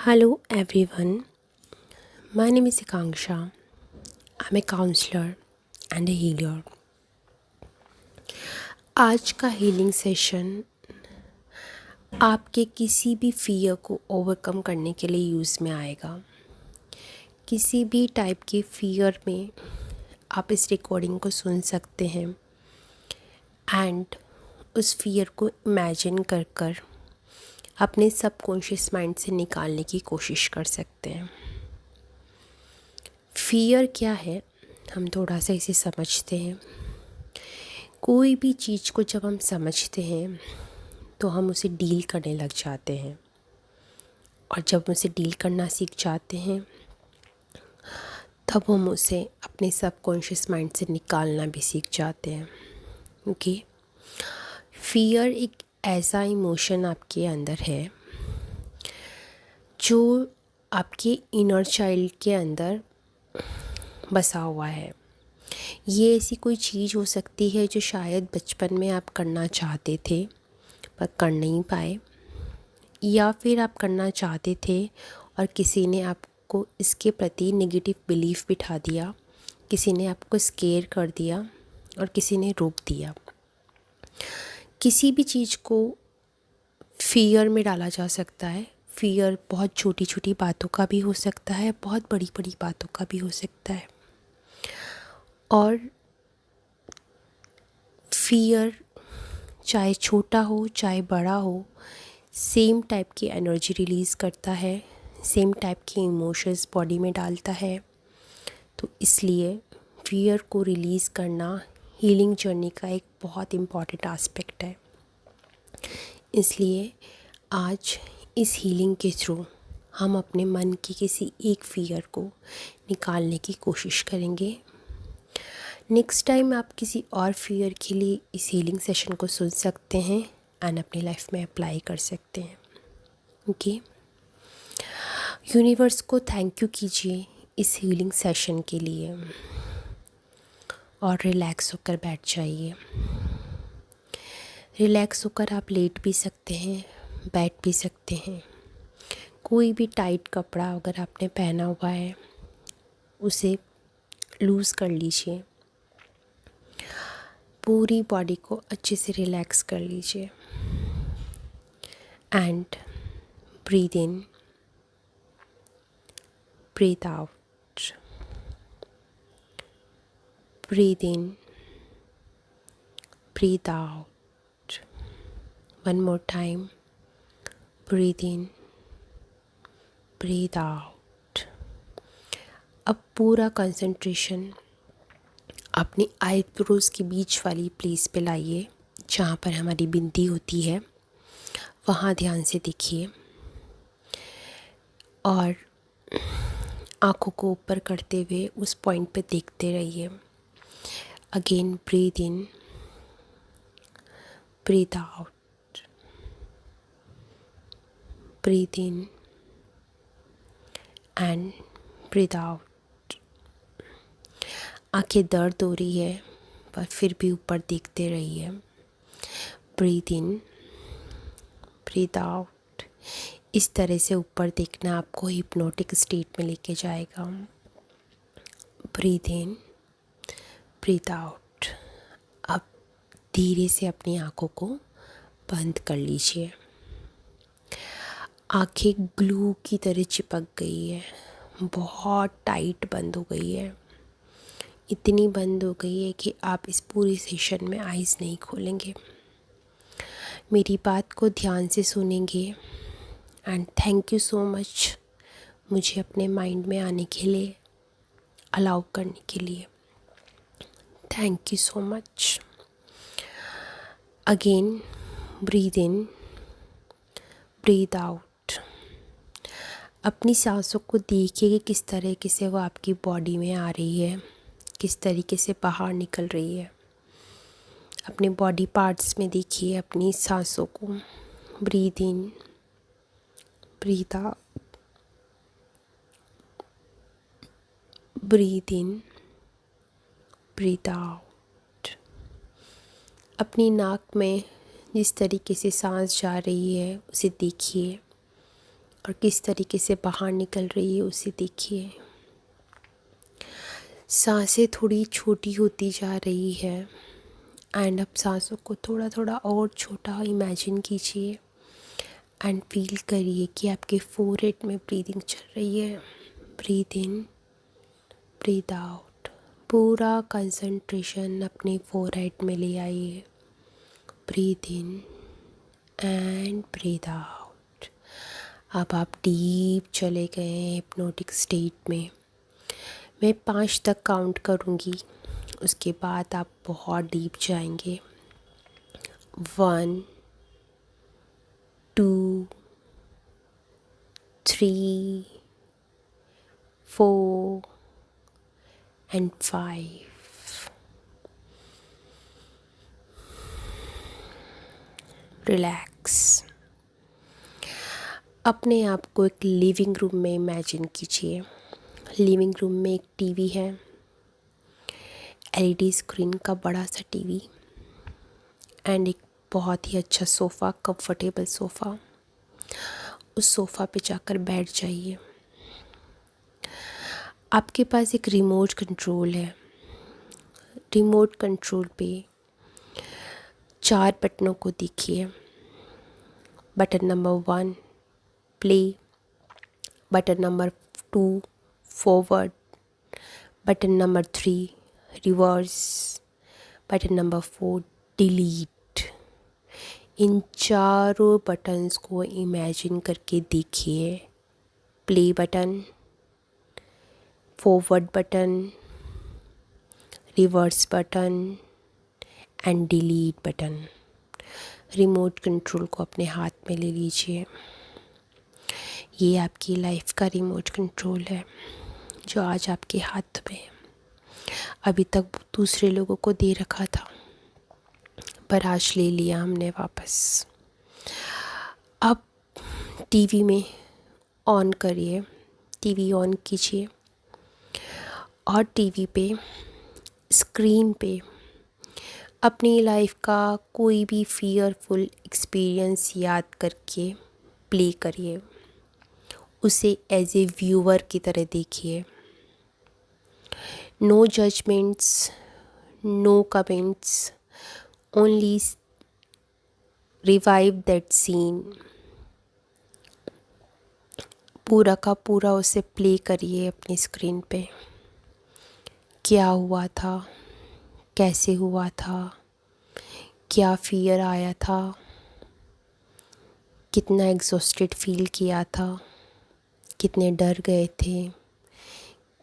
Hello everyone, my name is Akanksha. I'm a counselor and a healer. आज का healing session आपके किसी भी फियर को ओवरकम करने के लिए यूज़ में आएगा। किसी भी टाइप के फियर में आप इस रिकॉर्डिंग को सुन सकते हैं एंड उस फियर को इमेजिन कर अपने सबकॉन्शियस माइंड से निकालने की कोशिश कर सकते हैं। फियर क्या है, हम थोड़ा सा इसे समझते हैं। कोई भी चीज़ को जब हम समझते हैं तो हम उसे डील करने लग जाते हैं, और जब हम उसे डील करना सीख जाते हैं तब हम उसे अपने सबकॉन्शियस माइंड से निकालना भी सीख जाते हैं। क्योंकि फियर एक ऐसा इमोशन आपके अंदर है जो आपके इनर चाइल्ड के अंदर बसा हुआ है। ये ऐसी कोई चीज़ हो सकती है जो शायद बचपन में आप करना चाहते थे पर कर नहीं पाए, या फिर आप करना चाहते थे और किसी ने आपको इसके प्रति नेगेटिव बिलीफ बिठा दिया, किसी ने आपको स्केयर कर दिया और किसी ने रोक दिया। किसी भी चीज़ को फियर में डाला जा सकता है। फियर बहुत छोटी छोटी बातों का भी हो सकता है, बहुत बड़ी बड़ी बातों का भी हो सकता है। और फियर चाहे छोटा हो चाहे बड़ा हो, सेम टाइप की एनर्जी रिलीज़ करता है, सेम टाइप के इमोशंस बॉडी में डालता है। तो इसलिए फियर को रिलीज़ करना हीलिंग जर्नी का एक बहुत इम्पॉर्टेंट एस्पेक्ट है। इसलिए आज इस हीलिंग के थ्रू हम अपने मन की किसी एक फियर को निकालने की कोशिश करेंगे। नेक्स्ट टाइम आप किसी और फियर के लिए इस हीलिंग सेशन को सुन सकते हैं एंड अपनी लाइफ में अप्लाई कर सकते हैं। ओके, यूनिवर्स को थैंक यू कीजिए इस हीलिंग सेशन के लिए और रिलैक्स होकर बैठ जाइए। रिलैक्स होकर आप लेट भी सकते हैं, बैठ भी सकते हैं। कोई भी टाइट कपड़ा अगर आपने पहना हुआ है उसे लूज़ कर लीजिए। पूरी बॉडी को अच्छे से रिलैक्स कर लीजिए and breathe in, breathe out, breathe in, breathe out. One more time, breathe in, breathe out. अब पूरा कंसंट्रेशन अपनी आईब्रोज़ के बीच वाली प्लेस पे लाइए, जहाँ पर हमारी बिंदी होती है, वहाँ ध्यान से देखिए और आँखों को ऊपर करते हुए उस पॉइंट पे देखते रहिए। Again breathe in, breathe out, breathe in and breathe out. आंखें दर्द हो रही है पर फिर भी ऊपर देखते रहिए। Breathe in, breathe out. इस तरह से ऊपर देखना आपको हिप्नोटिक स्टेट में लेके जाएगा। Breathe in, breathe out. अब धीरे से अपनी आँखों को बंद कर लीजिए। आंखें ग्लू की तरह चिपक गई है, बहुत टाइट बंद हो गई है। इतनी बंद हो गई है कि आप इस पूरी सेशन में आइज़ नहीं खोलेंगे। मेरी बात को ध्यान से सुनेंगे and thank you so much मुझे अपने माइंड में आने के लिए, अलाउ करने के लिए। Thank you so much. Again breathe in, breathe out. अपनी सांसों को देखिए कि किस तरीके से वो आपकी बॉडी में आ रही है, किस तरीके से बाहर निकल रही है। अपने बॉडी पार्ट्स में देखिए अपनी सांसों को। Breathe in, breathe out, breathe in, breathe out. अपनी नाक में जिस तरीके से सांस जा रही है उसे देखिए और किस तरीके से बाहर निकल रही है उसे देखिए। सांसें थोड़ी छोटी होती जा रही है एंड अब सांसों को थोड़ा थोड़ा और छोटा इमेजिन कीजिए एंड फील करिए कि आपके फोरहेड में ब्रीदिंग चल रही है। Breathe in, breathe out. पूरा कंसंट्रेशन अपने फोरहेड में ले आइए। Breathe in and breathe out. अब आप डीप चले गए हैं हिप्नोटिक स्टेट में। मैं 5 तक काउंट करूँगी, उसके बाद आप बहुत डीप जाएंगे। 1, 2, 3, 4 and 5। रिलैक्स। अपने आप को एक लिविंग रूम में इमेजिन कीजिए। लिविंग रूम में एक टीवी है, एलईडी स्क्रीन का बड़ा सा टीवी एंड एक बहुत ही अच्छा सोफ़ा, कंफर्टेबल सोफ़ा। उस सोफ़ा पे जाकर बैठ जाइए। आपके पास एक रिमोट कंट्रोल है। रिमोट कंट्रोल पे 4 बटनों को देखिए। Button number 1 play, button number 2 forward, button number 3 reverse, button number 4 delete. इन चारों बटन्स को इमेजिन करके देखिए। Play button, forward button, reverse button and delete button. Remote control को अपने हाथ में ले लीजिए। ये आपकी लाइफ का रिमोट कंट्रोल है जो आज आपके हाथ में है। अभी तक दूसरे लोगों को दे रखा था पर आज ले लिया हमने वापस। अब टीवी में ऑन करिए, टीवी ऑन कीजिए और टीवी पे स्क्रीन पे अपनी लाइफ का कोई भी फियरफुल एक्सपीरियंस याद करके प्ले करिए। उसे एज ए व्यूअर की तरह देखिए। No judgements, no comments, only revive that scene. पूरा का पूरा उसे प्ले करिए अपनी स्क्रीन पे। क्या हुआ था, कैसे हुआ था, क्या फियर आया था, कितना एग्जॉस्टेड फील किया था, कितने डर गए थे,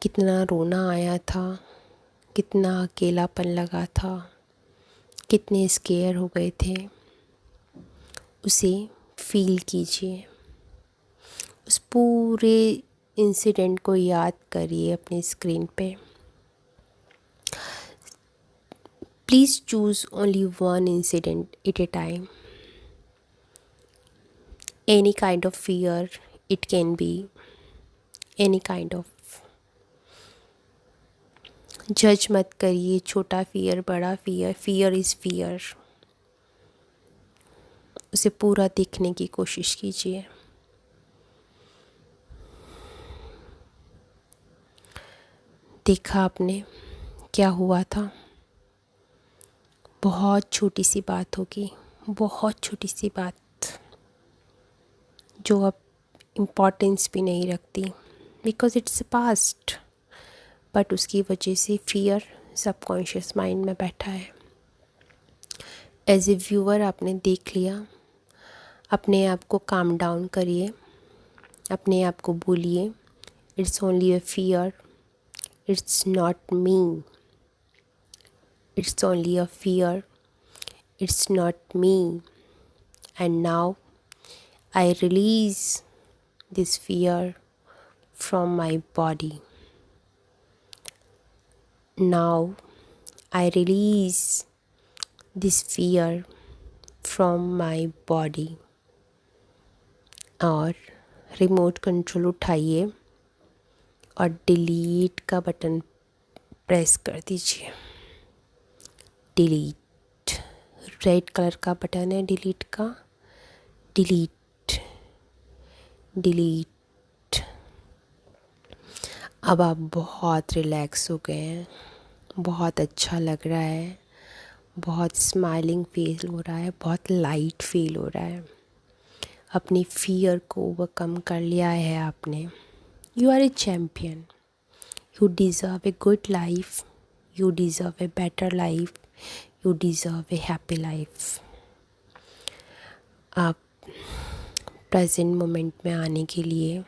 कितना रोना आया था, कितना अकेलापन लगा था, कितने स्केयर हो गए थे। उसे फील कीजिए। उस पूरे इंसिडेंट को याद करिए अपनी स्क्रीन पे। Please choose only one incident at a time. Any kind of fear, it can be any kind of। जज मत करिए, छोटा फियर, बड़ा फियर, फियर इज़ फियर। उसे पूरा देखने की कोशिश कीजिए। देखा आपने क्या हुआ था? बहुत छोटी सी बात होगी, बहुत छोटी सी बात जो अब इम्पोर्टेंस भी नहीं रखती बिकॉज़ इट्स पास्ट, बट उसकी वजह से फियर सबकॉन्शियस माइंड में बैठा है। एज ए व्यूअर आपने देख लिया। अपने आप को काम डाउन करिए। अपने आप को बोलिए it's only a fear, it's not me, it's only a fear, it's not me. And now I release this fear from my body. Now I release this fear from my body। और remote control उठाइए और delete का button press कर दीजिए। Delete, red colour का button है delete का। Delete, delete. अब आप बहुत रिलैक्स हो गए हैं, बहुत अच्छा लग रहा है, बहुत स्माइलिंग फील हो रहा है, बहुत लाइट फील हो रहा है। अपनी फियर को ओवरकम कर लिया है आपने। You are a champion. You deserve a good life, you deserve a better life, you deserve a happy life. आप प्रेजेंट मोमेंट में आने के लिए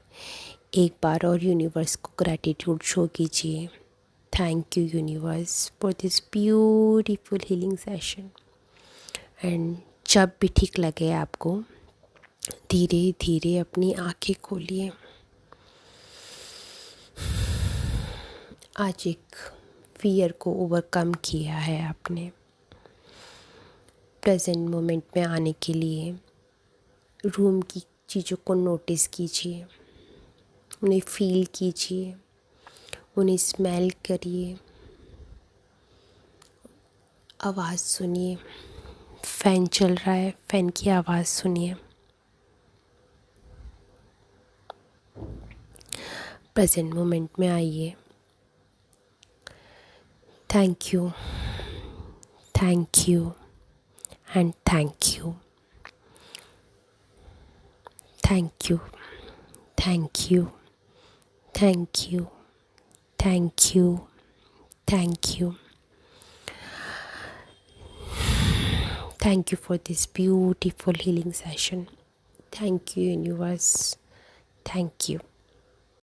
एक बार और यूनिवर्स को ग्रैटिट्यूड शो कीजिए। Thank you universe for this beautiful healing session. And जब भी ठीक लगे आपको, धीरे धीरे अपनी आंखें खोलिए। आज एक फियर को ओवरकम किया है आपने। प्रेजेंट मोमेंट में आने के लिए रूम की चीज़ों को नोटिस कीजिए, उन्हें फील कीजिए, उन्हें स्मेल करिए, आवाज़ सुनिए। फ़ैन चल रहा है, फ़ैन की आवाज़ सुनिए। प्रेजेंट मोमेंट में आइए। Thank you, thank you and thank you, thank you, thank you, thank you, thank you, thank you, thank you for this beautiful healing session. Thank you universe, thank you.